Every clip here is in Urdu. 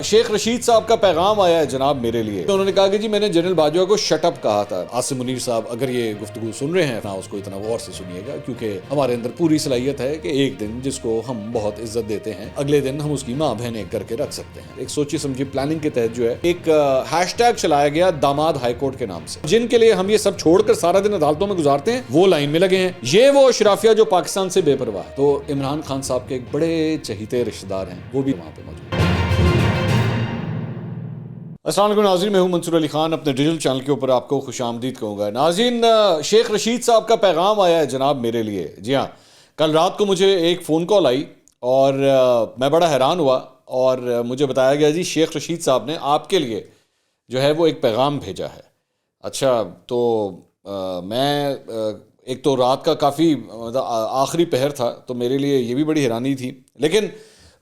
شیخ رشید صاحب کا پیغام آیا ہے جناب میرے لیے. تو انہوں نے کہا کہ جی میں نے جنرل باجوہ کو شٹ اپ کہا تھا. عاصم منیر صاحب اگر یہ گفتگو سن رہے ہیں نا اس کو اتنا غور سے سنیے گا, کیونکہ ہمارے اندر پوری صلاحیت ہے کہ ایک دن جس کو ہم بہت عزت دیتے ہیں اگلے دن ہم اس کی ماں بہنیں کر کے رکھ سکتے ہیں. ایک سوچی سمجھی پلاننگ کے تحت جو ہے ایک ہیش ٹیگ چلایا گیا داماد ہائی کورٹ کے نام سے, جن کے لیے ہم یہ سب چھوڑ کر سارا دن عدالتوں میں گزارتے ہیں وہ لائن میں لگے ہیں. یہ وہ اشرافیہ جو پاکستان سے بے پرواہ ہے. تو عمران خان صاحب کے ایک بڑے چہیتے رشتہ دار ہیں, وہ بھی وہاں پہ موجود ہیں. السلام علیکم ناظرین, میں ہوں منصور علی خان. اپنے ڈیجیٹل چینل کے اوپر آپ کو خوش آمدید کہوں گا. ناظرین, شیخ رشید صاحب کا پیغام آیا ہے جناب میرے لیے. جی ہاں, کل رات کو مجھے ایک فون کال آئی اور میں بڑا حیران ہوا اور مجھے بتایا گیا جی شیخ رشید صاحب نے آپ کے لیے جو ہے وہ ایک پیغام بھیجا ہے. اچھا, تو میں ایک تو رات کا کافی آخری پہر تھا تو میرے لیے یہ بھی بڑی حیرانی تھی, لیکن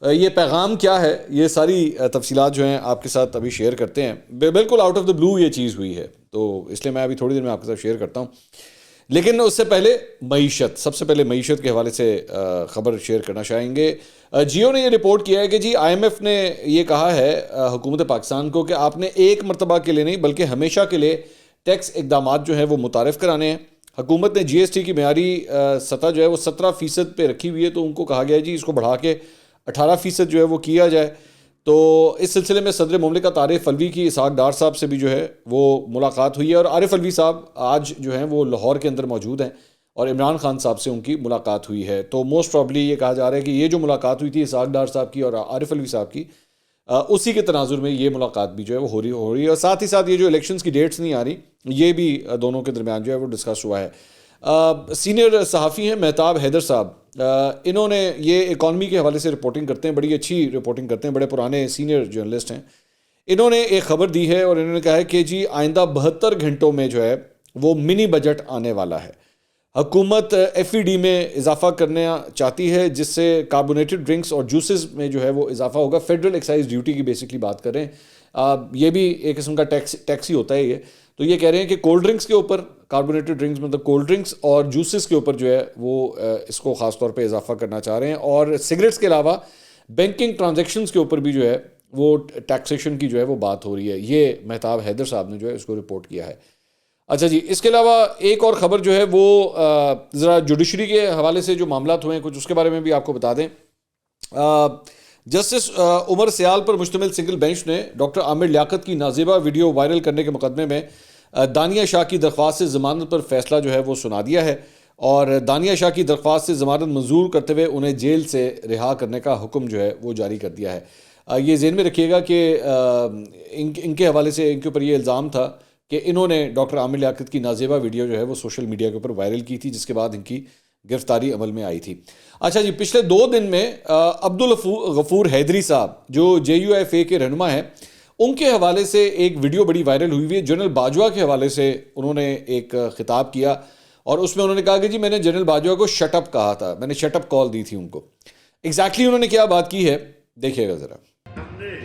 یہ پیغام کیا ہے یہ ساری تفصیلات جو ہیں آپ کے ساتھ ابھی شیئر کرتے ہیں. بالکل آؤٹ آف دا بلو یہ چیز ہوئی ہے تو اس لیے میں ابھی تھوڑی دیر میں آپ کے ساتھ شیئر کرتا ہوں. لیکن اس سے پہلے معیشت, سب سے پہلے معیشت کے حوالے سے خبر شیئر کرنا چاہیں گے. جیو نے یہ رپورٹ کیا ہے کہ جی آئی ایم ایف نے یہ کہا ہے حکومت پاکستان کو کہ آپ نے ایک مرتبہ کے لیے نہیں بلکہ ہمیشہ کے لیے ٹیکس اقدامات جو ہیں وہ متعارف کرانے ہیں. حکومت نے جی ایس ٹی کی معیاری سطح جو ہے وہ 17% پہ رکھی ہوئی ہے, تو ان کو کہا گیا ہے جی اس کو بڑھا کے 18% جو ہے وہ کیا جائے. تو اس سلسلے میں صدر مملکت عارف الوی کی اسحاق ڈار صاحب سے بھی جو ہے وہ ملاقات ہوئی ہے, اور عارف الوی صاحب آج جو ہیں وہ لاہور کے اندر موجود ہیں اور عمران خان صاحب سے ان کی ملاقات ہوئی ہے. تو موسٹ پرابلی یہ کہا جا رہا ہے کہ یہ جو ملاقات ہوئی تھی اسحاق ڈار صاحب کی اور عارف الوی صاحب کی, اسی کے تناظر میں یہ ملاقات بھی جو ہے وہ ہو رہی ہے. اور ساتھ ہی ساتھ یہ جو الیکشنز کی ڈیٹس نہیں آ رہی یہ بھی دونوں کے درمیان جو ہے وہ ڈسکس ہوا ہے. سینئر صحافی ہیں مہتاب حیدر صاحب, انہوں نے یہ اکانومی کے حوالے سے رپورٹنگ کرتے ہیں, بڑی اچھی رپورٹنگ کرتے ہیں, بڑے پرانے سینئر جرنلسٹ ہیں. انہوں نے ایک خبر دی ہے اور انہوں نے کہا ہے کہ جی آئندہ 72 گھنٹوں میں جو ہے وہ منی بجٹ آنے والا ہے. حکومت ایف ای ڈی میں اضافہ کرنا چاہتی ہے جس سے کاربونیٹڈ ڈرنکس اور جوسز میں جو ہے وہ اضافہ ہوگا. فیڈرل ایکسائز ڈیوٹی کی بیسکلی بات کر رہے ہیں, یہ بھی ایک قسم کا ٹیکس ہی ہوتا ہے یہ. تو یہ کہہ رہے ہیں کہ کولڈ ڈرنکس کے اوپر, کاربونیٹڈ ڈرنکس مطلب کولڈ ڈرنکس اور جوسز کے اوپر جو ہے وہ اس کو خاص طور پہ اضافہ کرنا چاہ رہے ہیں. اور سگریٹس کے علاوہ بینکنگ ٹرانزیکشنز کے اوپر بھی جو ہے وہ ٹیکسیشن کی جو ہے وہ بات ہو رہی ہے. یہ مہتاب حیدر صاحب نے جو ہے اس کو رپورٹ کیا ہے. اچھا جی, اس کے علاوہ ایک اور خبر جو ہے وہ ذرا جوڈیشری کے حوالے سے جو معاملات ہوئے ہیں کچھ اس کے بارے میں بھی آپ کو بتا دیں. جسٹس عمر سیال پر مشتمل سنگل بینچ نے ڈاکٹر عامر لیاقت کی نازیبہ ویڈیو وائرل کرنے کے مقدمے میں دانیہ شاہ کی درخواست سے ضمانت پر فیصلہ جو ہے وہ سنا دیا ہے, اور دانیہ شاہ کی درخواست سے ضمانت منظور کرتے ہوئے انہیں جیل سے رہا کرنے کا حکم جو ہے وہ جاری کر دیا ہے. یہ ذہن میں رکھیے گا کہ ان کے حوالے سے ان کے اوپر یہ الزام تھا کہ انہوں نے ڈاکٹر عامر لیاقت کی نازیبہ ویڈیو جو ہے وہ سوشل میڈیا کے اوپر وائرل کی تھی, جس کے بعد ان کی گرفتاری عمل میں آئی تھی. اچھا جی, پچھلے 2 دن میں عبدالغفور حیدری صاحب جو جے یو ایف اے کے رہنما ہیں ان کے حوالے سے ایک ویڈیو بڑی وائرل ہوئی ہے. جنرل باجوہ کے حوالے سے انہوں نے ایک خطاب کیا اور اس میں انہوں نے کہا کہ جی میں نے جنرل باجوہ کو شٹ اپ کہا تھا, میں نے شٹ اپ کال دی تھی ان کو. ایگزیکٹلی انہوں نے کیا بات کی ہے دیکھیے گا ذرا. ہم نے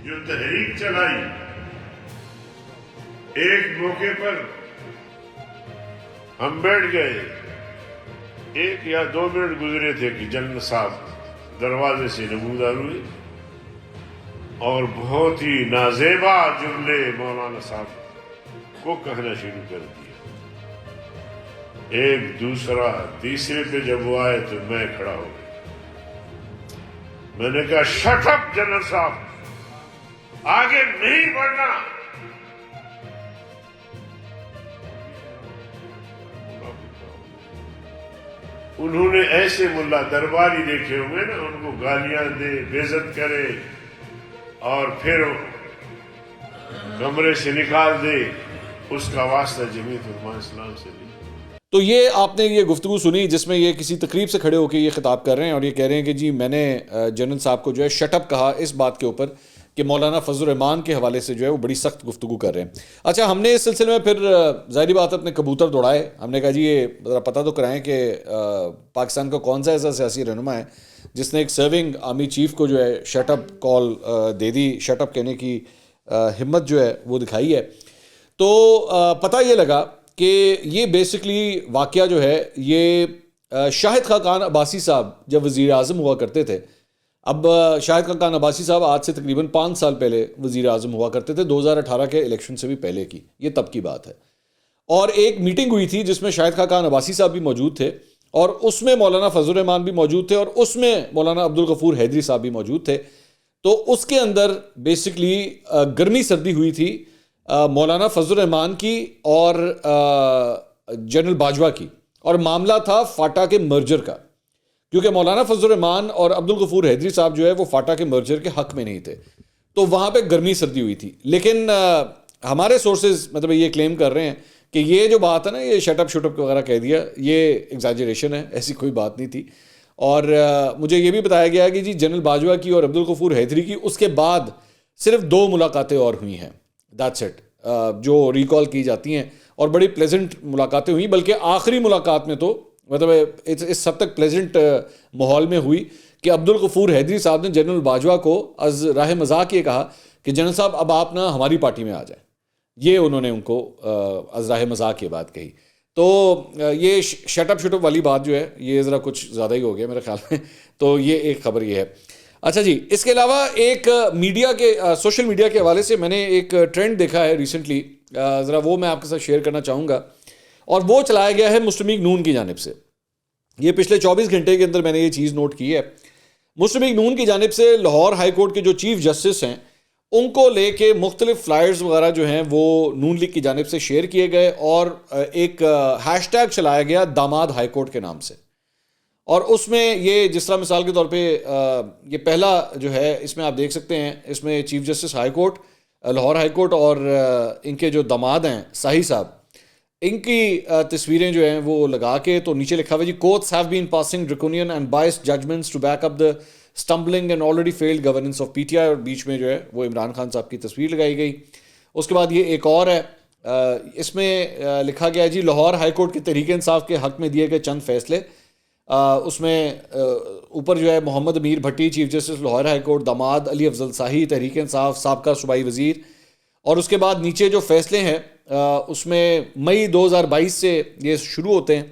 جو تحریک چلائی ایک موقع پر ہم بیٹھ گئے, 1 یا 2 منٹ گزرے تھے کہ جنرل صاحب دروازے سے نمودار ہوئے اور بہت ہی نازیبا جملے مولانا صاحب کو کہنا شروع کر دیا. ایک دوسرا تیسرے پہ جب وہ آئے تو میں کھڑا ہو گیا. میں نے کہا شٹ اپ جنرل صاحب, آگے نہیں بڑھنا. انہوں نے ایسے ملا درباری دیکھے ہوئے نا, ان کو گالیاں دے, بے عزت کرے اور پھر کمرے سے نکال دے, اس کا واسطہ جمعیت علماء اسلام سے نہیں. تو یہ آپ نے یہ گفتگو سنی جس میں یہ کسی تقریب سے کھڑے ہو کے یہ خطاب کر رہے ہیں اور یہ کہہ رہے ہیں کہ جی میں نے جنرل صاحب کو جو ہے شٹ اپ کہا اس بات کے اوپر کہ مولانا فضل الرحمان کے حوالے سے جو ہے وہ بڑی سخت گفتگو کر رہے ہیں. اچھا, ہم نے اس سلسلے میں پھر ظاہری بات اپنے کبوتر دوڑائے. ہم نے کہا جی یہ ذرا پتہ تو کرائیں کہ پاکستان کا کون سا ایسا سیاسی رہنما ہے جس نے ایک سرونگ آرمی چیف کو جو ہے شٹ اپ کال دے دی, شٹ اپ کہنے کی ہمت جو ہے وہ دکھائی ہے. تو پتہ یہ لگا کہ یہ بیسکلی واقعہ جو ہے یہ شاہد خاقان عباسی صاحب جب وزیر اعظم ہوا کرتے تھے اب شاہد خاقان عباسی صاحب آج سے تقریباً 5 سال پہلے وزیر اعظم ہوا کرتے تھے، 2018 کے الیکشن سے بھی پہلے کی، یہ تب کی بات ہے. اور ایک میٹنگ ہوئی تھی جس میں شاہد خاقان عباسی صاحب بھی موجود تھے، اور اس میں مولانا فضل الرحمان بھی موجود تھے، اور اس میں مولانا عبدالغفور حیدری صاحب بھی موجود تھے. تو اس کے اندر بیسکلی گرمی سردی ہوئی تھی مولانا فضل الرحمان کی اور جنرل باجوہ کی، اور معاملہ تھا فاٹا کے مرجر کا، کیونکہ مولانا فضل الرحمان اور عبدالغفور حیدری صاحب جو ہے وہ فاٹا کے مرجر کے حق میں نہیں تھے. تو وہاں پہ گرمی سردی ہوئی تھی. لیکن ہمارے سورسز مطلب یہ کلیم کر رہے ہیں کہ یہ جو بات ہے نا، یہ شٹ اپ وغیرہ کہہ دیا، یہ ایگزیجریشن ہے، ایسی کوئی بات نہیں تھی. اور مجھے یہ بھی بتایا گیا کہ جی جنرل باجوہ کی اور عبدالغفور حیدری کی اس کے بعد صرف 2 ملاقاتیں اور ہوئی ہیں، دیٹس اٹ، جو ریکال کی جاتی ہیں، اور بڑی پلیزنٹ ملاقاتیں ہوئیں. بلکہ آخری ملاقات میں تو مطلب اس حد تک پلیزنٹ ماحول میں ہوئی کہ عبدالغفور حیدری صاحب نے جنرل باجوہ کو از راہ مذاق یہ کہا کہ جنرل صاحب اب آپ نا ہماری پارٹی میں آ جائیں. یہ انہوں نے ان کو از راہ مذاق یہ بات کہی. تو یہ شٹ اپ والی بات جو ہے یہ ذرا کچھ زیادہ ہی ہو گیا میرے خیال میں. تو یہ ایک خبر یہ ہے. اچھا جی، اس کے علاوہ ایک میڈیا کے سوشل میڈیا کے حوالے سے میں نے ایک ٹرینڈ دیکھا ہے ریسنٹلی، ذرا وہ میں آپ کے ساتھ شیئر کرنا چاہوں گا. اور وہ چلایا گیا ہے مسلم لیگ نون کی جانب سے. یہ پچھلے 24 گھنٹے کے اندر میں نے یہ چیز نوٹ کی ہے. مسلم لیگ نون کی جانب سے لاہور ہائی کورٹ کے جو چیف جسٹس ہیں ان کو لے کے مختلف فلائرز وغیرہ جو ہیں وہ نون لیگ کی جانب سے شیئر کیے گئے، اور ایک ہیش ٹیگ چلایا گیا داماد ہائی کورٹ کے نام سے. اور اس میں یہ جس طرح مثال کے طور پہ یہ پہلا جو ہے اس میں آپ دیکھ سکتے ہیں، اس میں chief justice high court Lahore high court اور ان کے جو داماد ہیں ساہی صاحب، ان کی تصویریں جو ہیں وہ لگا کے تو نیچے لکھا ہوا جی courts have been passing draconian and biased judgments to back up the stumbling and already failed governance of PTI. اور بیچ میں جو ہے وہ عمران خان صاحب کی تصویر لگائی گئی. اس کے بعد یہ ایک اور ہے، اس میں لکھا گیا جی لاہور ہائی کورٹ کے تحریک انصاف کے حق میں دیے گئے چند فیصلے. اس میں اوپر جو ہے Muhammad Amir Bhatti chief justice Lahore high court, داماد علی افضل شاہی تحریک انصاف سابقہ صوبائی وزیر. اور اس کے بعد نیچے جو فیصلے ہیں اس میں مئی 2022 سے یہ شروع ہوتے ہیں،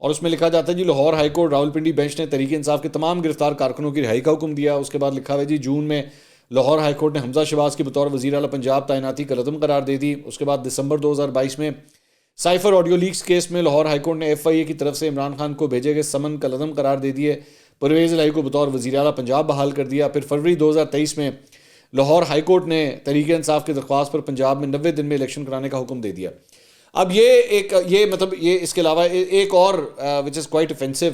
اور اس میں لکھا جاتا ہے جی Lahore high court Rawalpindi bench نے تحریک انصاف کے تمام گرفتار کارکنوں کی رہائی کا حکم دیا. اس کے بعد لکھا ہوا ہے جی جون میں لاہور ہائی کورٹ نے حمزہ شہباز کی بطور وزیر اعلیٰ پنجاب تعیناتی کا عدم قرار دے دی. اس کے بعد دسمبر 2022 میں سائفر آڈیو لیکس کیس میں لاہور ہائی کورٹ نے FIA کی طرف سے عمران خان کو بھیجے گئے سمن کا عدم قرار دے دیے. پرویز الہی کو بطور وزیر اعلیٰ پنجاب بحال کر دیا. پھر فروری 2023 میں لاہور ہائی کورٹ نے تحریک انصاف کی درخواست پر پنجاب میں 90 دن میں الیکشن کرانے کا حکم دے دیا. اب یہ مطلب یہ اس کے علاوہ ایک اور وچ از کوائٹ افینسو،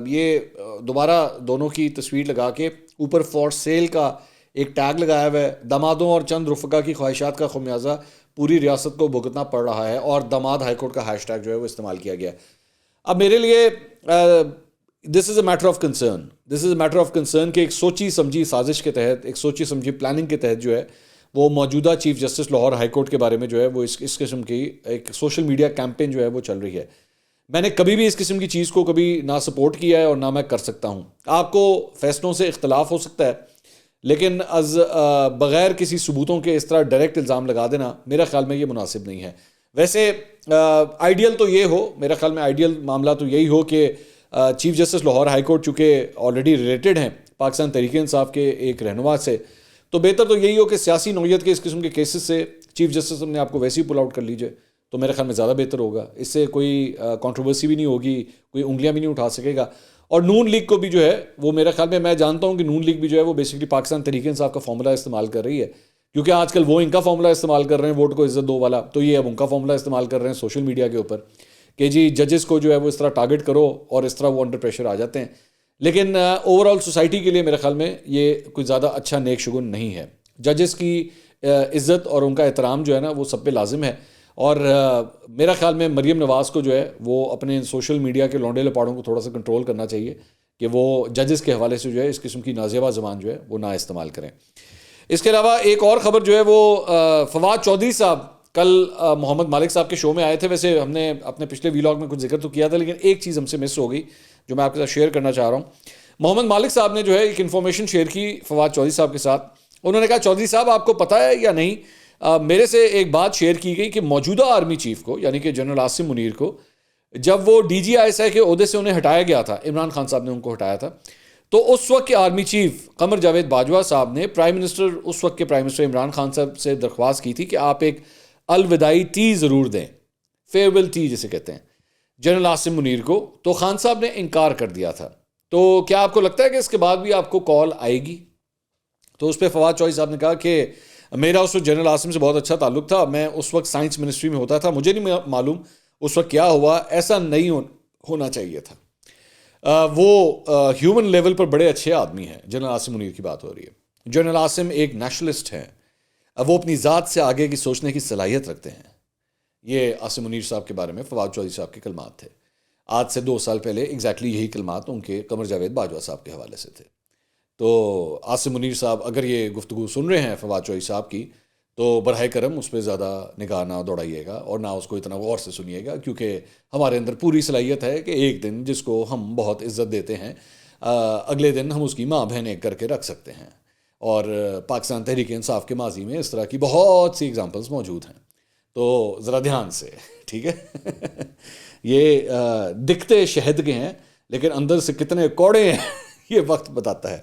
یہ دوبارہ دونوں کی تصویر لگا کے اوپر فار سیل کا ایک ٹیگ لگایا ہوا ہے. دامادوں اور چند رفقا کی خواہشات کا خمیازہ پوری ریاست کو بھگتنا پڑ رہا ہے، اور داماد ہائی کورٹ کا ہیش ٹیگ جو ہے وہ استعمال کیا گیا. اب میرے لیے دس از اے میٹر آف کنسرن کہ ایک سوچی سمجھی سازش کے تحت، ایک سوچی سمجھی پلاننگ کے تحت جو ہے وہ موجودہ chief justice Lahore high court کے بارے میں جو ہے وہ اس قسم کی ایک سوشل میڈیا کیمپین جو ہے وہ چل رہی ہے. میں نے کبھی بھی اس قسم کی چیز کو کبھی نہ سپورٹ کیا ہے اور نہ میں کر سکتا ہوں. آپ کو فیصلوں سے اختلاف ہو سکتا ہے، لیکن بغیر کسی ثبوتوں کے اس طرح ڈائریکٹ الزام لگا دینا میرا خیال میں یہ مناسب نہیں ہے. ویسے آئیڈیل تو یہ ہو، میرا خیال میں آئیڈیل معاملہ تو یہی ہو کہ chief justice Lahore high court چونکہ آلریڈی ریلیٹڈ ہیں پاکستان تحریک انصاف کے ایک رہنما سے، تو بہتر تو یہی ہو کہ سیاسی نوعیت کے اس قسم کے کیسز سے چیف جسٹس اپنے آپ کو ویسے ہی پل آؤٹ کر لیجئے، تو میرے خیال میں زیادہ بہتر ہوگا. اس سے کوئی کنٹروورسی بھی نہیں ہوگی، کوئی انگلیاں بھی نہیں اٹھا سکے گا. اور نون لیگ کو بھی جو ہے وہ میرے خیال میں جانتا ہوں کہ نون لیگ بھی جو ہے وہ بیسکلی پاکستان تحریک انصاف کا فارمولا استعمال کر رہی ہے، کیونکہ آج کل وہ ان کا فارمولا استعمال کر رہے ہیں ووٹ کو عزت دو والا، تو یہ اب ان کا فارمولا استعمال کر رہے ہیں سوشل میڈیا کے اوپر کہ جی ججز کو جو ہے وہ اس طرح ٹارگٹ کرو، اور اس طرح وہ انڈر پریشر آ جاتے ہیں. لیکن اوور آل سوسائٹی کے لیے میرے خیال میں یہ کوئی زیادہ اچھا نیک شگون نہیں ہے. ججز کی عزت اور ان کا احترام جو ہے نا وہ سب پہ لازم ہے. اور میرا خیال میں مریم نواز کو جو ہے وہ اپنے سوشل میڈیا کے لونڈے لپاڑوں کو تھوڑا سا کنٹرول کرنا چاہیے کہ وہ ججز کے حوالے سے جو ہے اس قسم کی نازیبا زبان جو ہے وہ نہ استعمال کریں. اس کے علاوہ ایک اور خبر جو ہے وہ فواد چودھری صاحب کل محمد مالک صاحب کے شو میں آئے تھے. ویسے ہم نے اپنے پچھلے ویلاگ میں کچھ ذکر تو کیا تھا، لیکن ایک چیز ہم سے مس ہو گئی جو میں آپ کے ساتھ شیئر کرنا چاہ رہا ہوں. محمد مالک صاحب نے جو ہے ایک انفارمیشن شیئر کی فواد چودھری صاحب کے ساتھ. انہوں نے کہا چودھری صاحب آپ کو پتہ ہے یا نہیں، میرے سے ایک بات شیئر کی گئی کہ موجودہ آرمی چیف کو یعنی کہ جنرل عاصم منیر کو جب وہ DGI کے عہدے سے انہیں ہٹایا گیا تھا، عمران خان صاحب نے ان کو ہٹایا تھا، تو اس وقت کے آرمی چیف قمر جاوید باجوہ صاحب نے پرائم منسٹر اس وقت کے پرائم منسٹر عمران خان صاحب سے درخواست کی تھی کہ آپ ایک الوداعی ٹی ضرور دیں، فیئرویل ٹی جسے کہتے ہیں، جنرل عاصم منیر کو. تو خان صاحب نے انکار کر دیا تھا. تو کیا آپ کو لگتا ہے کہ اس کے بعد بھی آپ کو کال آئے گی؟ تو اس پہ فواد چودھری صاحب نے کہا کہ میرا اس وقت جنرل عاصم سے بہت اچھا تعلق تھا، میں اس وقت سائنس منسٹری میں ہوتا تھا، مجھے نہیں معلوم اس وقت کیا ہوا، ایسا نہیں ہونا چاہیے تھا. وہ ہیومن لیول پر بڑے اچھے آدمی ہیں. جنرل عاصم منیر کی بات ہو رہی ہے. جنرل عاصم ایک نیشنلسٹ ہیں، وہ اپنی ذات سے آگے کی سوچنے کی صلاحیت رکھتے ہیں. یہ عاصم منیر صاحب کے بارے میں فواد چودھری صاحب کے کلمات تھے. آج سے 2 سال پہلے ایگزیکٹلی یہی کلمات ان کے قمر جاوید باجوہ صاحب کے حوالے سے تھے. تو عاصم منیر صاحب اگر یہ گفتگو سن رہے ہیں فواد چودھری صاحب کی، تو براہ کرم اس پہ زیادہ نگاہ نہ دوڑائیے گا اور نہ اس کو اتنا غور سے سنیے گا، کیونکہ ہمارے اندر پوری صلاحیت ہے کہ ایک دن جس کو ہم بہت عزت دیتے ہیں اگلے دن ہم اس کی ماں بہن ایک کر کے رکھ سکتے ہیں. اور پاکستان تحریک انصاف کے ماضی میں اس طرح کی بہت سی اگزامپلس موجود ہیں. تو ذرا دھیان سے، ٹھیک ہے. یہ دکھتے شہد کے ہیں لیکن اندر سے کتنے کوڑے ہیں یہ وقت بتاتا ہے.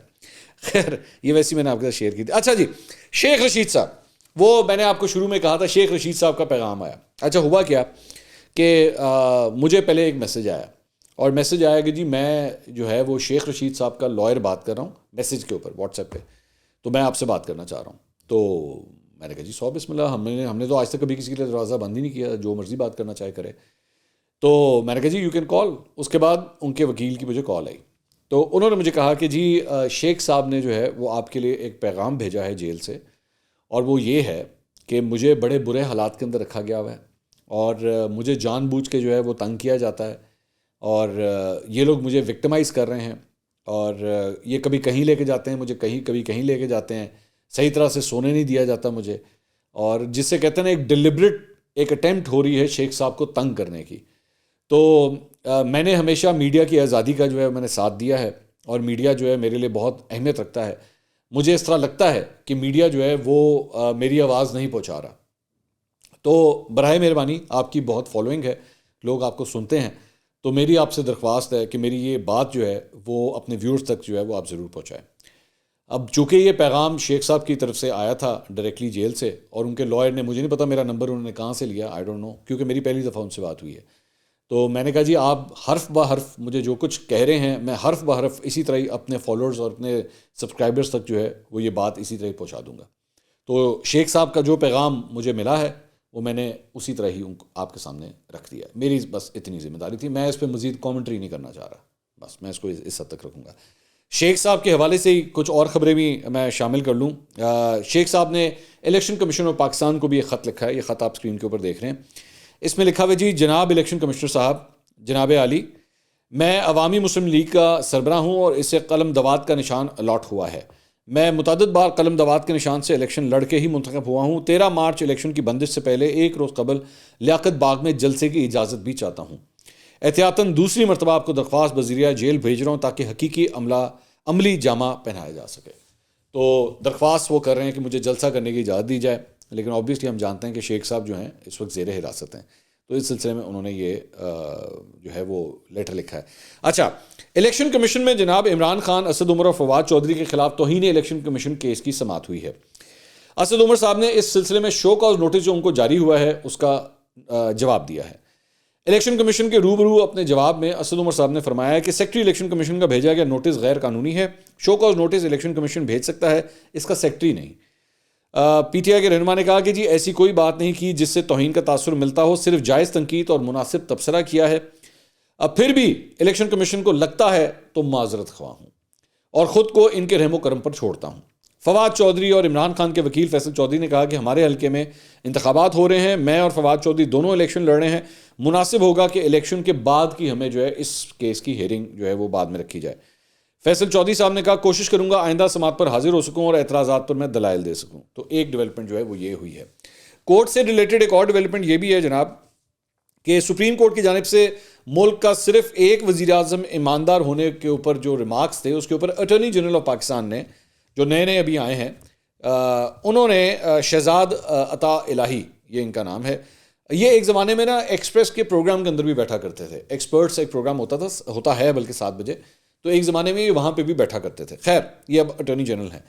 خیر یہ ویسی میں نے آپ کے ساتھ شیئر کی تھی. اچھا جی، شیخ رشید صاحب، وہ میں نے آپ کو شروع میں کہا تھا شیخ رشید صاحب کا پیغام آیا. اچھا ہوا کیا کہ مجھے پہلے ایک میسج آیا، اور میسج آیا کہ جی میں جو ہے وہ شیخ رشید صاحب کا لائر بات کر رہا ہوں، میسج کے اوپر واٹس ایپ پہ، تو میں آپ سے بات کرنا چاہ رہا ہوں. تو میں نے کہا جی 100 بسم اللہ، ہم نے تو آج تک کبھی کسی کے لیے دروازہ بند ہی نہیں کیا، جو مرضی بات کرنا چاہے کرے. تو میں نے کہا جی یو کین کال. اس کے بعد ان کے وکیل کی مجھے کال آئی. تو انہوں نے مجھے کہا کہ جی شیخ صاحب نے جو ہے وہ آپ کے لیے ایک پیغام بھیجا ہے جیل سے، اور وہ یہ ہے کہ مجھے بڑے برے حالات کے اندر رکھا گیا ہوا ہے، اور مجھے جان بوجھ کے جو ہے وہ تنگ کیا جاتا ہے، اور یہ لوگ مجھے وکٹمائز کر رہے ہیں، اور یہ کبھی کہیں لے کے جاتے ہیں مجھے، کبھی کہیں لے کے جاتے ہیں، صحیح طرح سے سونے نہیں دیا جاتا مجھے، اور جس سے کہتے ہیں ایک ڈیلیبریٹ ایک اٹیمپٹ ہو رہی ہے شیخ صاحب کو تنگ کرنے کی. تو میں نے ہمیشہ میڈیا کی آزادی کا جو ہے میں نے ساتھ دیا ہے، اور میڈیا جو ہے میرے لیے بہت اہمیت رکھتا ہے. مجھے اس طرح لگتا ہے کہ میڈیا جو ہے وہ میری آواز نہیں پہنچا رہا. تو براہ مہربانی، آپ کی بہت فالوئنگ ہے، لوگ آپ کو سنتے ہیں، تو میری آپ سے درخواست ہے کہ میری یہ بات جو ہے وہ اپنے ویورز تک جو ہے وہ آپ ضرور پہنچائیں. اب چونکہ یہ پیغام شیخ صاحب کی طرف سے آیا تھا ڈائریکٹلی جیل سے، اور ان کے لائر نے، مجھے نہیں پتا میرا نمبر انہوں نے کہاں سے لیا، آئی ڈونٹ نو، کیونکہ میری پہلی دفعہ ان سے بات ہوئی ہے. تو میں نے کہا جی آپ حرف بہ حرف مجھے جو کچھ کہہ رہے ہیں میں حرف بہ حرف اسی طرح ہی اپنے فالوورز اور اپنے سبسکرائبرز تک جو ہے وہ یہ بات اسی طرح ہی پہنچا دوں گا. تو شیخ صاحب کا جو پیغام مجھے ملا ہے وہ میں نے اسی طرح ہی آپ کے سامنے رکھ دیا. میری بس اتنی ذمہ داری تھی، میں اس پہ مزید کامنٹری نہیں کرنا چاہ رہا، بس میں اس کو اس حد تک رکھوں گا. شیخ صاحب کے حوالے سے ہی کچھ اور خبریں بھی میں شامل کر لوں. شیخ صاحب نے الیکشن کمیشن آف پاکستان کو بھی ایک خط لکھا ہے، یہ خط آپ اسکرین کے اوپر دیکھ رہے ہیں. اس میں لکھا ہوا جی جناب الیکشن کمشنر صاحب، جناب عالی، میں عوامی مسلم لیگ کا سربراہ ہوں اور اسے قلم دوات کا نشان الاٹ ہوا ہے. میں متعدد بار قلم دوات کے نشان سے الیکشن لڑ کے ہی منتخب ہوا ہوں. 13 مارچ الیکشن کی بندش سے پہلے ایک روز قبل لیاقت باغ میں جلسے کی اجازت بھی چاہتا ہوں. احتیاطاً دوسری مرتبہ آپ کو درخواست بذریعہ جیل بھیج رہا ہوں تاکہ حقیقی عملی جامہ پہنایا جا سکے. تو درخواست وہ کر رہے ہیں کہ مجھے جلسہ کرنے کی اجازت دی جائے، لیکن آبویسلی ہم جانتے ہیں کہ شیخ صاحب جو ہیں اس وقت زیر حراست ہیں. تو اس سلسلے میں انہوں نے یہ جو ہے وہ لیٹر لکھا ہے. اچھا، الیکشن کمیشن میں جناب عمران خان، اسد عمر اور فواد چودھری کے خلاف توہین الیکشن کمیشن کیس کی سماعت ہوئی ہے. اسد عمر صاحب نے اس سلسلے میں شو کاز نوٹس جو ان کو جاری ہوا ہے اس کا جواب دیا ہے. الیکشن کمیشن کے روبرو اپنے جواب میں اسد عمر صاحب نے فرمایا ہے کہ سیکرٹری الیکشن کمیشن کا بھیجا گیا نوٹس غیر قانونی ہے. Show cause notice election commission بھیج سکتا ہے، اس کا سیکرٹری نہیں. پی ٹی آئی کے رہنما نے کہا کہ جی ایسی کوئی بات نہیں کی جس سے توہین کا تاثر ملتا ہو، صرف جائز تنقید اور مناسب تبصرہ کیا ہے. اب پھر بھی الیکشن کمیشن کو لگتا ہے تو معذرت خواہ ہوں اور خود کو ان کے رحم و کرم پر چھوڑتا ہوں. فواد چودھری اور عمران خان کے وکیل فیصل چودھری نے کہا کہ ہمارے حلقے میں انتخابات ہو رہے ہیں، میں اور فواد چودھری دونوں الیکشن لڑ رہے ہیں، مناسب ہوگا کہ الیکشن کے بعد کی ہمیں جو ہے اس کیس کی ہیئرنگ جو ہے وہ بعد میں رکھی جائے. فیصل چودھری صاحب نے کہا کوشش کروں گا آئندہ سماعت پر حاضر ہو سکوں اور اعتراضات پر میں دلائل دے سکوں. تو ایک ڈیولپمنٹ جو ہے وہ یہ ہوئی ہے. کورٹ سے ریلیٹڈ ایک اور ڈیولپمنٹ یہ بھی ہے جناب کہ سپریم کورٹ کی جانب سے ملک کا صرف ایک وزیر اعظم ایماندار ہونے کے اوپر جو ریمارکس تھے اس کے اوپر اٹارنی جنرل آف پاکستان نے، جو نئے ابھی آئے ہیں، انہوں نے شہزاد عطا الہی، یہ ان کا نام ہے، یہ ایک زمانے میں نا ایکسپریس کے پروگرام کے اندر بھی بیٹھا کرتے تھے. ایکسپرٹس ایک پروگرام ہوتا ہے بلکہ 7 بجے، تو ایک زمانے میں یہ وہاں پہ بھی بیٹھا کرتے تھے. خیر یہ اب اٹارنی جنرل ہیں.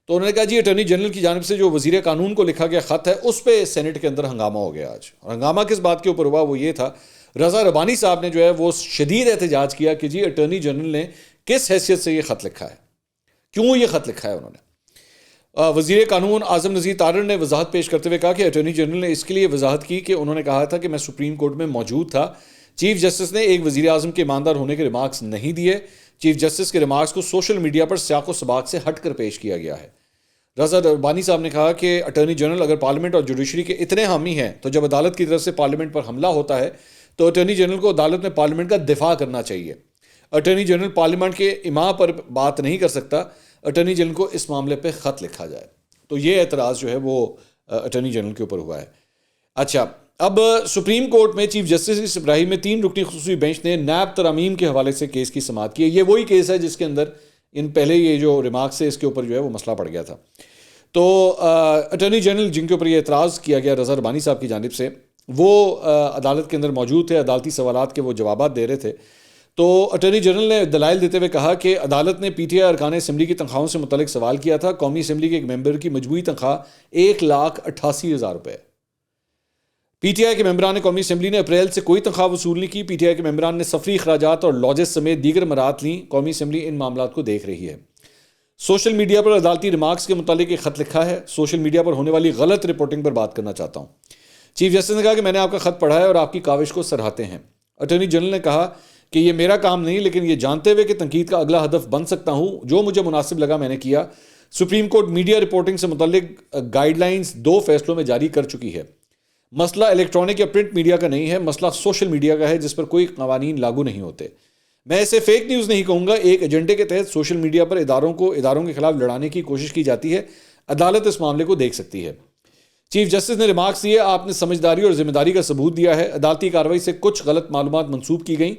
تو انہوں نے کہا جی اٹارنی جنرل کی جانب سے جو وزیر قانون کو لکھا گیا خط ہے اس پہ سینٹ کے اندر ہنگامہ ہو گیا آج. اور ہنگامہ کس بات کے اوپر ہوا وہ یہ تھا, رضا ربانی صاحب نے جو ہے وہ شدید احتجاج کیا کہ جی اٹارنی جنرل نے کس حیثیت سے یہ خط لکھا ہے, کیوں یہ خط لکھا ہے انہوں نے. وزیر قانون اعظم نذیر تارڑ نے وضاحت پیش کرتے ہوئے کہا کہ اٹارنی جنرل نے اس کے لیے وضاحت کی کہ انہوں نے کہا تھا کہ میں سپریم کورٹ میں موجود تھا. چیف جسٹس نے ایک وزیر اعظم کے ایماندار ہونے کے ریمارکس نہیں دیے. چیف جسٹس کے ریمارکس کو سوشل میڈیا پر سیاق و سباق سے ہٹ کر پیش کیا گیا ہے. رضا ربانی صاحب نے کہا کہ اٹارنی جنرل اگر پارلیمنٹ اور جوڈیشری کے اتنے حامی ہیں تو جب عدالت کی طرف سے پارلیمنٹ پر حملہ ہوتا ہے تو اٹارنی جنرل کو عدالت میں پارلیمنٹ کا دفاع کرنا چاہیے. اٹارنی جنرل پارلیمنٹ کے اماں پر بات نہیں کر سکتا. اٹارنی جنرل کو اس معاملے پہ خط لکھا جائے. تو یہ اعتراض جو ہے وہ اٹارنی جنرل کے اوپر ہوا ہے. اچھا, اب سپریم کورٹ میں چیف جسٹس ابراہیم میں 3 رکنی خصوصی بینچ نے نیب ترامیم کے حوالے سے کیس کی سماعت کی ہے. یہ وہی کیس ہے جس کے اندر ان پہلے یہ جو ریمارکس ہے اس کے اوپر جو ہے وہ مسئلہ پڑ گیا تھا. تو اٹارنی جنرل جن کے اوپر یہ اعتراض کیا گیا رضا ربانی صاحب کی جانب سے, وہ عدالت کے اندر موجود تھے, عدالتی سوالات کے وہ جوابات دے رہے تھے. تو اٹارنی جنرل نے دلائل دیتے ہوئے کہا کہ عدالت نے پی ٹی آئی ارکان اسمبلی کی تنخواہوں سے متعلق سوال کیا تھا. قومی اسمبلی کے ایک ممبر کی مجموعی تنخواہ 1,88,000 روپے. پی ٹی آئی کے ممبران قومی اسمبلی نے اپریل سے کوئی تنخواہ وصول نہیں کی. پی ٹی آئی کے ممبران نے سفری اخراجات اور لاجز سمیت دیگر مراحت لیں. قومی اسمبلی ان معاملات کو دیکھ رہی ہے. سوشل میڈیا پر عدالتی ریمارکس کے متعلق ایک خط لکھا ہے. سوشل میڈیا پر ہونے والی غلط رپورٹنگ پر بات کرنا چاہتا ہوں. چیف جسٹس نے کہا کہ میں نے آپ کا خط پڑھا ہے اور آپ کی کاوش کو سراہتے ہیں. اٹارنی جنرل نے کہا کہ یہ میرا کام نہیں, لیکن یہ جانتے ہوئے کہ تنقید کا اگلا ہدف بن سکتا ہوں, جو مجھے مناسب لگا میں نے کیا. سپریم کورٹ میڈیا رپورٹنگ سے متعلق گائیڈ لائنز 2 فیصلوں میں جاری کر چکی ہے. مسئلہ الیکٹرانک یا پرنٹ میڈیا کا نہیں ہے, مسئلہ سوشل میڈیا کا ہے جس پر کوئی قوانین لاگو نہیں ہوتے. میں اسے فیک نیوز نہیں کہوں گا. ایک ایجنڈے کے تحت سوشل میڈیا پر اداروں کے خلاف لڑانے کی کوشش کی جاتی ہے. عدالت اس معاملے کو دیکھ سکتی ہے. چیف جسٹس نے ریمارکس دیے, آپ نے سمجھداری اور ذمہ داری کا ثبوت دیا ہے. عدالتی کارروائی سے کچھ غلط معلومات منسوب کی گئیں.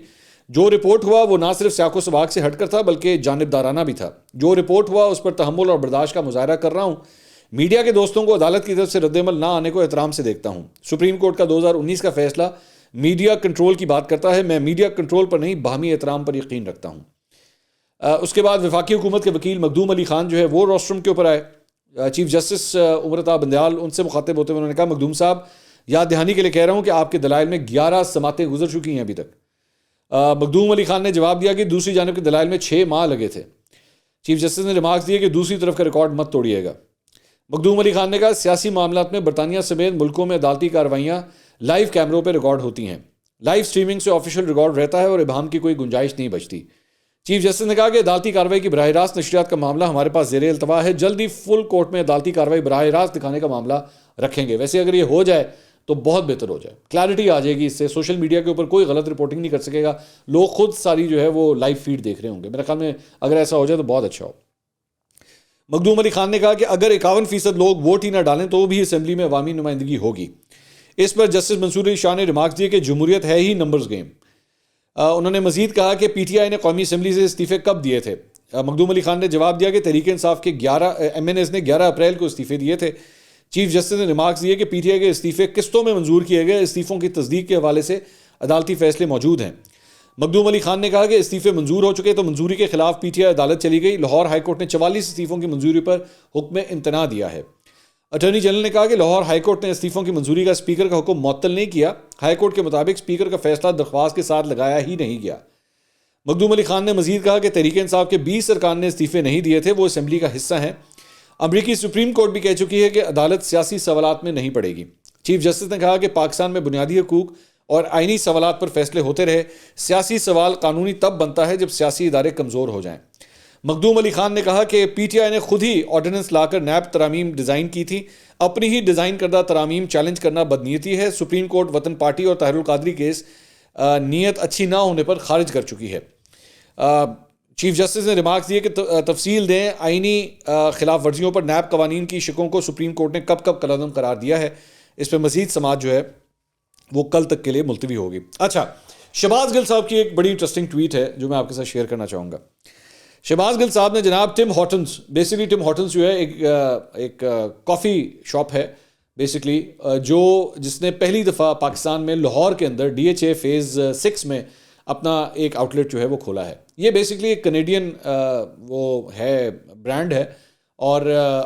جو رپورٹ ہوا وہ نہ صرف سیاق و سباق سے ہٹ کر تھا بلکہ جانبدارانہ بھی تھا. جو رپورٹ ہوا اس پر تحمل اور برداشت کا مظاہرہ کر رہا ہوں. میڈیا کے دوستوں کو عدالت کی طرف سے رد عمل نہ آنے کو احترام سے دیکھتا ہوں. سپریم کورٹ کا 2019 کا فیصلہ میڈیا کنٹرول کی بات کرتا ہے. میں میڈیا کنٹرول پر نہیں باہمی احترام پر یقین رکھتا ہوں. اس کے بعد وفاقی حکومت کے وکیل مخدوم علی خان جو ہے وہ روسٹرم کے اوپر آئے. چیف جسٹس عمر عطا بندیال ان سے مخاطب ہوتے ہوئے انہوں نے کہا مخدوم صاحب یاد دہانی کے لیے کہہ رہا ہوں کہ آپ کے دلائل میں 11 سماعتیں گزر چکی ہیں ابھی تک. مخدوم علی خان نے جواب دیا کہ دوسری جانب کے دلائل میں 6 ماہ لگے تھے. چیف جسٹس نے ریمارکس دیے کہ دوسری طرف کا ریکارڈ مت توڑیے گا. مخدوم علی خان نے کہا سیاسی معاملات میں برطانیہ سمیت ملکوں میں عدالتی کارروائیاں لائیو کیمروں پہ ریکارڈ ہوتی ہیں. لائیو سٹریمنگ سے آفیشیل ریکارڈ رہتا ہے اور ابہام کی کوئی گنجائش نہیں بچتی. چیف جسٹس نے کہا کہ عدالتی کارروائی کی براہ راست نشریات کا معاملہ ہمارے پاس زیر التوا ہے. جلدی فل کورٹ میں عدالتی کارروائی براہ راست دکھانے کا معاملہ رکھیں گے. ویسے اگر یہ ہو جائے تو بہت بہتر ہو جائے, کلیئرٹی آ جائے گی. اس سے سوشل میڈیا کے اوپر کوئی غلط رپورٹنگ نہیں کر سکے گا. لوگ خود ساری جو ہے وہ لائیو فیڈ دیکھ رہے ہوں گے. میرے خیال میں اگر ایسا ہو جائے تو بہت اچھا ہو. مخدوم علی خان نے کہا کہ اگر 51% لوگ ووٹ ہی نہ ڈالیں تو بھی اسمبلی میں عوامی نمائندگی ہوگی. اس پر جسٹس منصور علی شاہ نے ریمارکس دیے کہ جمہوریت ہے ہی نمبرز گیم. انہوں نے مزید کہا کہ پی ٹی آئی نے قومی اسمبلی سے استعفے کب دیے تھے. مخدوم علی خان نے جواب دیا کہ تحریک انصاف کے 11 MNAs نے 11 اپریل کو استعفے دیے تھے. چیف جسٹس نے ریمارکس دیے کہ پی ٹی آئی کے استعفے قسطوں میں منظور کیے گئے. استعفوں کی تصدیق کے حوالے سے عدالتی فیصلے موجود ہیں. مخدوم علی خان نے کہا کہ استعفے منظور ہو چکے تو منظوری کے خلاف پی ٹی آئی عدالت چلی گئی. لاہور ہائی کورٹ نے 44 استعفوں کی منظوری پر حکم امتناع دیا ہے. اٹارنی جنرل نے کہا کہ لاہور ہائی کورٹ نے استعفوں کی منظوری کا اسپیکر کا حکم معطل نہیں کیا. ہائی کورٹ کے مطابق اسپیکر کا فیصلہ درخواست کے ساتھ لگایا ہی نہیں گیا. مخدوم علی خان نے مزید کہا کہ تحریک انصاف کے 20 ارکان نے استعفے نہیں دیے تھے, وہ اسمبلی کا حصہ ہیں. امریکی سپریم کورٹ بھی کہہ چکی ہے کہ عدالت سیاسی سوالات میں نہیں پڑے گی. چیف جسٹس نے کہا کہ پاکستان میں بنیادی حقوق اور آئینی سوالات پر فیصلے ہوتے رہے. سیاسی سوال قانونی تب بنتا ہے جب سیاسی ادارے کمزور ہو جائیں. مخدوم علی خان نے کہا کہ پی ٹی آئی نے خود ہی آرڈیننس لا کر نیب ترامیم ڈیزائن کی تھی. اپنی ہی ڈیزائن کردہ ترامیم چیلنج کرنا بدنیتی ہے. سپریم کورٹ وطن پارٹی اور طاہر القادری کیس نیت اچھی نہ ہونے پر خارج کر چکی ہے. چیف جسٹس نے ریمارکس دیے کہ تفصیل دیں آئینی خلاف ورزیوں پر نیب قوانین کی شکوں کو سپریم کورٹ نے کب کب قلعدم قرار دیا ہے. اس پہ مزید سماعت جو ہے وہ کل تک کے لیے ملتوی ہوگی. اچھا, شہباز گل صاحب کی ایک بڑی انٹرسٹنگ ٹویٹ ہے جو میں آپ کے ساتھ شیئر کرنا چاہوں گا. شہباز گل صاحب نے جناب ٹم ہارٹنز, بیسکلی ٹم ہارٹنز جو ہے ایک کافی شاپ ہے بیسکلی, جس نے پہلی دفعہ پاکستان میں لاہور کے اندر DHA فیز 6 میں اپنا ایک آؤٹ لیٹ جو ہے وہ کھولا ہے. یہ بیسکلی ایک کنیڈین وہ ہے برانڈ ہے, اور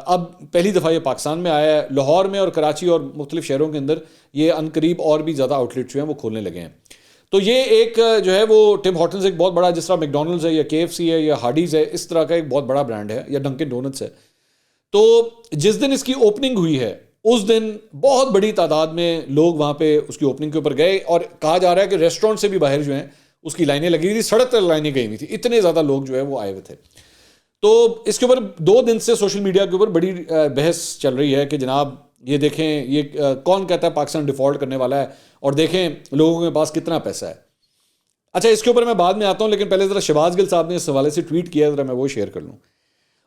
اب پہلی دفعہ یہ پاکستان میں آیا ہے. لاہور میں اور کراچی اور مختلف شہروں کے اندر یہ عنقریب اور بھی زیادہ آؤٹ لیٹ جو ہیں وہ کھولنے لگے ہیں. تو یہ ایک جو ہے وہ ٹم ہارٹنز ایک بہت بڑا, جس طرح میک ڈونلڈز ہے یا KFC ہے یا ہارڈیز ہے, اس طرح کا ایک بہت بڑا برانڈ ہے, یا ڈنکن ڈونٹس ہے. تو جس دن اس کی اوپننگ ہوئی ہے اس دن بہت بڑی تعداد میں لوگ وہاں پہ اس کی اوپننگ کے اوپر گئے, اور کہا جا رہا ہے کہ ریسٹورینٹ سے بھی باہر جو ہیں اس کی لائنیں لگی ہوئی تھی, سڑک تک لائنیں گئی ہوئی تھی, اتنے زیادہ لوگ جو ہے وہ آئے ہوئے تھے. تو اس کے اوپر 2 دن سے سوشل میڈیا کے اوپر بڑی بحث چل رہی ہے کہ جناب یہ دیکھیں یہ کون کہتا ہے پاکستان ڈیفالٹ کرنے والا ہے, اور دیکھیں لوگوں کے پاس کتنا پیسہ ہے. اچھا اس کے اوپر میں بعد میں آتا ہوں, لیکن پہلے ذرا شہباز گل صاحب نے اس حوالے سے ٹویٹ کیا, ذرا میں وہ شیئر کر لوں.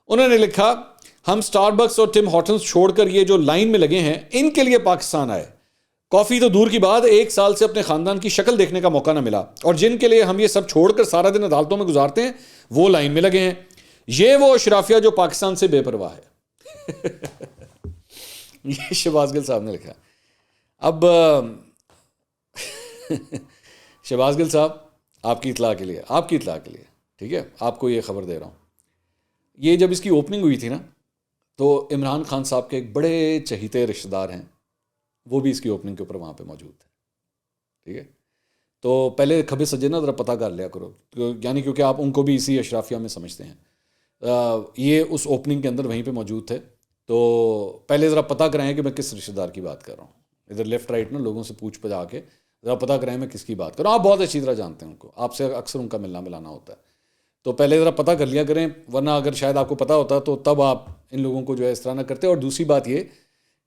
انہوں نے لکھا, ہم اسٹار بکس اور ٹم ہارٹنز چھوڑ کر یہ جو لائن میں لگے ہیں ان کے لیے پاکستان آئے. کافی تو دور کی بات, 1 سال سے اپنے خاندان کی شکل دیکھنے کا موقع نہ ملا, اور جن کے لیے ہم یہ سب چھوڑ کر سارا دن عدالتوں میں گزارتے ہیں وہ لائن میں لگے ہیں. یہ وہ اشرافیہ جو پاکستان سے بے پرواہ ہے. یہ شہباز گل صاحب نے لکھا. اب شہباز گل صاحب آپ کی اطلاع کے لیے ٹھیک ہے, آپ کو یہ خبر دے رہا ہوں, یہ جب اس کی اوپننگ ہوئی تھی نا تو عمران خان صاحب کے ایک بڑے چہیتے رشتہ دار ہیں, وہ بھی اس کی اوپننگ کے اوپر وہاں پہ موجود تھے. ٹھیک ہے, تو پہلے کھبے سجے نا ذرا پتہ کر لیا کرو, یعنی کیونکہ آپ ان کو بھی اسی اشرافیہ میں سمجھتے ہیں. یہ اس اوپننگ کے اندر وہیں پہ موجود تھے, تو پہلے ذرا پتہ کرائیں کہ میں کس رشتہ دار کی بات کر رہا ہوں. ادھر لیفٹ رائٹ نا لوگوں سے پوچھ پجا کے ذرا پتہ کرائیں میں کس کی بات کر رہا ہوں. آپ بہت اچھی طرح جانتے ہیں ان کو, آپ سے اکثر ان کا ملنا ملانا ہوتا ہے, تو پہلے ذرا پتہ کر لیا کریں, ورنہ اگر شاید آپ کو پتہ ہوتا تو تب آپ ان لوگوں کو جو ہے اس طرح نہ کرتے. اور دوسری بات یہ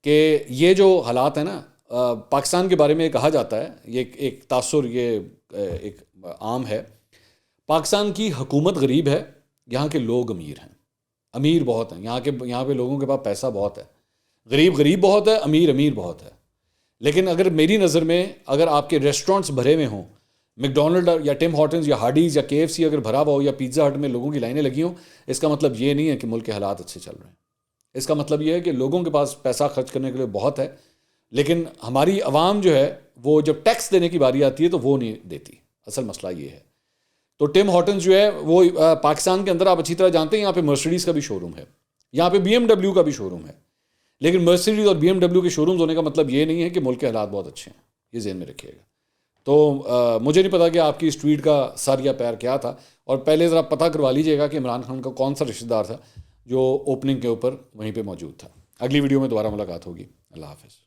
کہ یہ جو حالات ہیں نا پاکستان کے بارے میں کہا جاتا ہے, یہ ایک تاثر یہ ایک عام ہے, پاکستان کی حکومت غریب ہے, یہاں کے لوگ امیر ہیں, امیر بہت ہیں یہاں پہ لوگوں کے پاس پیسہ بہت ہے. غریب بہت ہے, امیر بہت ہے. لیکن اگر میری نظر میں اگر آپ کے ریسٹورینٹس بھرے ہوئے ہوں, میک ڈونلڈ یا ٹم ہارٹنز یا ہارڈیز یا KFC اگر بھرا ہوا ہو, یا پیزا ہٹ میں لوگوں کی لائنیں لگی ہوں, اس کا مطلب یہ نہیں ہے کہ ملک کے حالات اچھے چل رہے ہیں. اس کا مطلب یہ ہے کہ لوگوں کے پاس پیسہ خرچ کرنے کے لیے بہت ہے, لیکن ہماری عوام جو ہے وہ جب ٹیکس دینے کی باری آتی ہے تو وہ نہیں دیتی. اصل مسئلہ یہ ہے. تو ٹم ہارٹنز جو ہے وہ پاکستان کے اندر آپ اچھی طرح جانتے ہیں, یہاں پہ مرسڈیز کا بھی شو روم ہے, یہاں پہ BMW کا بھی شو روم ہے. لیکن مرسڈیز اور BMW کے شو رومز ہونے کا مطلب یہ نہیں ہے کہ ملک کے حالات بہت اچھے ہیں, یہ ذہن میں رکھیے گا. تو مجھے نہیں پتا کہ آپ کی اس ٹویٹ کا سر یا پیر کیا تھا, اور پہلے ذرا پتہ کروا لیجئے گا کہ عمران خان کا کون سا رشتہ دار تھا جو اوپننگ کے اوپر وہیں پہ موجود تھا. اگلی ویڈیو میں دوبارہ ملاقات ہوگی. اللہ حافظ.